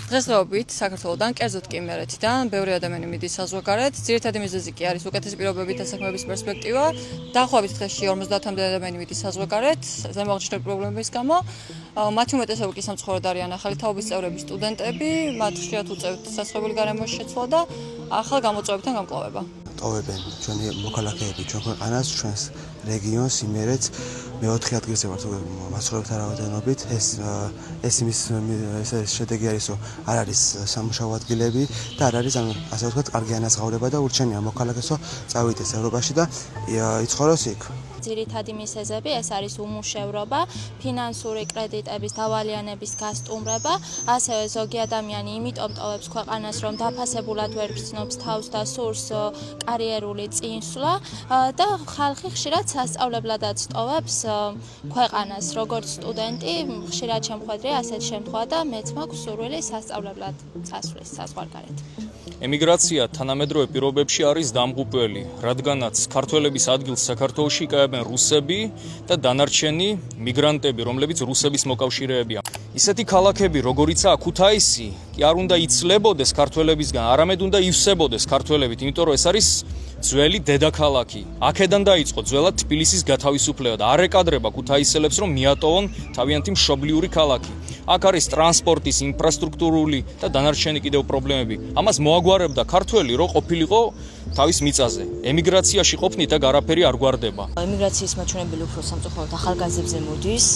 დღესდღეობით საქართველოდან, კერძოდ კი იმერეთიდან, ბევრი ადამიანი მიდის საზღვარგარეთ. ძირითადი მიზეზი კი არის უკეთესი პირობებით დასაქმების პერსპექტივა. დაახლოებით დღეში 50-მდე ადამიანი მიდის საზღვარგარეთ, ზემოაღნიშნული პრობლემების გამო. მათი უმეტესობა კი სამწუხაროდ არიან ახალი თაობის წევრები, სტუდენტები, მათ ხშირად უწევთ სასწავლებელი გარემოში შეცვლა და ახალ გამოწვევებთან გამკლავება. ტოვებენ ჩვენი მოქალაქეები ჩვენ ქვეყანას, ჩვენს რეგიონს, იმერეთს. მე-4 ადგილზე ვართ მაცხოვრებელთა რაოდენობით. ეს იმის შედეგი არის, რომ არ არის სამუშაო ადგილები და არ არის ასე ვთქვათ, კარგი ანაზღაურება და ურჩენია მოქალაქეს, რომ წავიდეს ევროპაში და იცხოვროს იქ. ძირითადი მიზეზები ეს არის უმუშევრობა, ფინანსური კრედიტების დავალიანების გასტუმრება, ასევე ზოგი ადამიანი იმიტომ ტოვებს ქვეყანას, რომ დაფასებულად ვერ გრძნობს თავს და სურს კარიერული წინსვლა და ხალხი ხშირად სასწავლებლადაც ტოვებს ქვეყანას, როგორც სტუდენტი, ხშირად შემხვედრია ასეთ შემთხვევა და მეც მაქვს სურვილი სასწავლებლად წასვლის საზღვარგარეთ. ემიგრაცია თანამედროვე პირობებში არის დამღუპველი, რადგანაც ქართველების ადგილს საქართველოში იკავებენ რუსები და დანარჩენი მიგრანტები, რომლებიც რუსების მოკავშირეებია. ისეთი ქალაქები, როგორიცაა ქუთაისი, კი არ უნდა იცლებოდეს ქართველებისგან, არამედ უნდა ივსებოდეს ქართველებით, იმიტომ რომ ეს არის ძველი დედაქალაქი. აქედან დაიწყო ძველად თბილისის გათავისუფლება და არ ეკადრება ქუთაისელებს, რომ მიატოვონ თავიანთი მშობლიური ქალაქი. აქ არის ტრანსპორტის, ინფრასტრუქტურული და დანარჩენი კიდევ პრობლემები. ამას მოაგვარებდა ქართველი, რომ ყოფილიყო თავის მიწაზე. ემიგრაციაში ყოფნით აქ არაფერი არ გვარდება. ემიგრაციის მაჩვენებელი უფრო სამწუხაროდ ახალგაზრდებზე მოდის,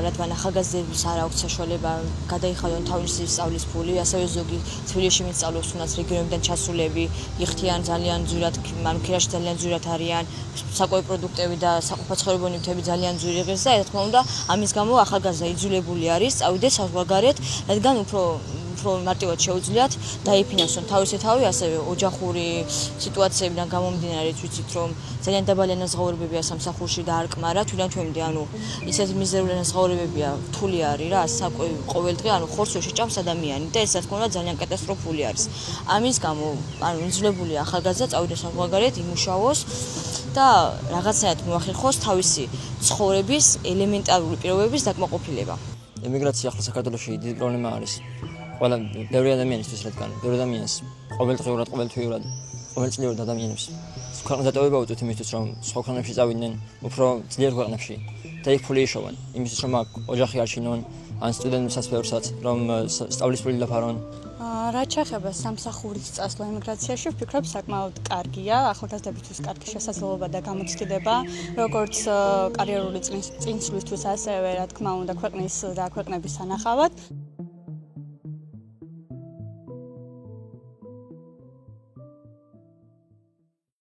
რადგან ახალგაზრდებს არ აქვთ საშუალება გადაიხადონ თავისი სწავლის ფული, ასევე ზოგი თბილისში მისწავლებს, თუნდაც რეგიონებიდან ჩასულები, იხდიან ძალიან ძვირად, ანუ ქირაში ძალიან ძვირად არიან, საკვები პროდუქტები და საყოფაცხოვრებო ნივთები ძალიან ძვირი ღირს და რა თქმა უნდა, ამის გამო ახალგაზრდა იძულებული არის წავიდეს საზღვარგარეთ, რადგან უფრო მარტივად შეუძლიათ დაიფინანსონ თავისი თავი, ასევე ოჯახური სიტუაციებიდან გამომდინარე, ვიცით რომ ძალიან დაბალი ანაზღაურებებია სამსახურში და არ კმარა, თვითონ-თვემდე, ანუ ისეთი მიზერული ანაზღაურებებია, რთული არის რა, საკვები ყოველდღე, ანუ ხორცს ვერ შეჭამს ადამიანი და ეს რა თქმა უნდა ძალიან კატასტროფული არის. ამის გამო, ანუ იძულებულია ახალგაზრდა წავიდეს საზღვარგარეთ, იმუშაოს და რაღაცნაირად მოახერხოს თავისი ცხოვრების ელემენტარული პირობების დაკმაყოფილება. ემიგრაცია ახლა საქართველოში დიდი პრობლემა არის. ყველა ბევრი ადამიანისთვის, რადგან ბევრი ადამიანს ყოველდღიურად, ყოველთვიურად, ყოველწლიურად ადამიანებს ქვეყნის დატოვება უწევთ იმისთვის, რომ სხვა ქვეყნებში წავიდნენ, უფრო ძლიერ ქვეყნებში და იქ ფული იშოვან, იმისთვის, რომ აქ ოჯახი არჩინონ, ან სტუდენტებსაც ბევრსაც, რომ სწავლის ფული დაფარონ. რაც შეეხება სამსახურით წასვლა ემიგრაციაში, ვფიქრობ, საკმაოდ კარგია, ახალგაზრდებისთვის კარგი შესაძლებლობა და გამოცდილება, როგორც კარიერული წინსვლისთვის, ასევე რა თქმა უნდა, ქვეყნის და ქვეყნების სანახავად.